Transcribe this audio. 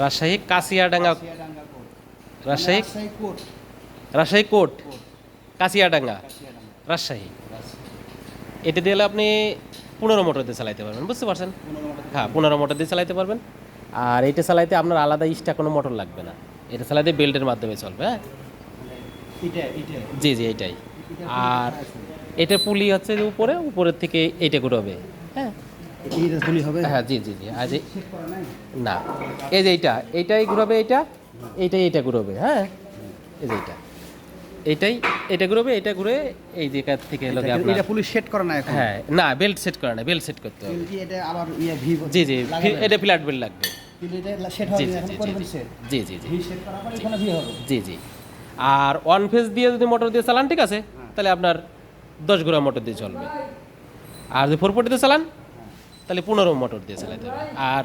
Rajshahi Kachhiadanga, Kashiadanga code, Rajshahi Rajshahi code, Rajshahi court code, Kachhiadanga Kashiadanga, Rajshahi. Rajshahi. এটা দিলে আপনি 15 মোটর দিয়ে চালাইতে পারবেন, বুঝতে পারছেন? 15 মডেল। হ্যাঁ 15 মোটর দিয়ে চালাইতে পারবেন। আর এটা চালাইতে আপনার আলাদা এক্সট্রা কোনো মোটর লাগবে না, এটা চালাইতে বেল্টের মাধ্যমে চলবে। হ্যাঁ মানে এটা জি জি এইটাই। এটা আর এটা পুলি হচ্ছে যে উপরের থেকে এইটা ঘুরবে। হ্যাঁ এটা গুলি হবে। হ্যাঁ জি জি জি। আজ চেক করা নাই। না, এই যে এইটাই ঘুরবে, এইটা ঘুরবে। হ্যাঁ এই যে এইটা ঘুরবে, এটা ঘুরে এই যে কাছ থেকে হলো এটা আপনার। এটা পুলিশ সেট করা নাই এখন। হ্যাঁ না, বেল্ট সেট করা না, বেল্ট সেট করতে হবে। কি এটা আবার ভি জি জি, লাগাবে? এটা ফ্ল্যাট বেল্ট লাগবে। কিন্তু এটা সেট জি হবে জি এখন জি করবেন সেট। জি জি জি ভি সেট করার পর এখানে ভি হবে। জি জি। আর ওয়ান ফেজ দিয়ে যদি মোটর দিয়ে চালান, ঠিক আছে, তাহলে আপনার 10 ঘোড়া মোটর দিয়ে চলবে। আর যদি 440 চালান তাহলে 15 মোটর দিয়ে চালাতে হবে। আর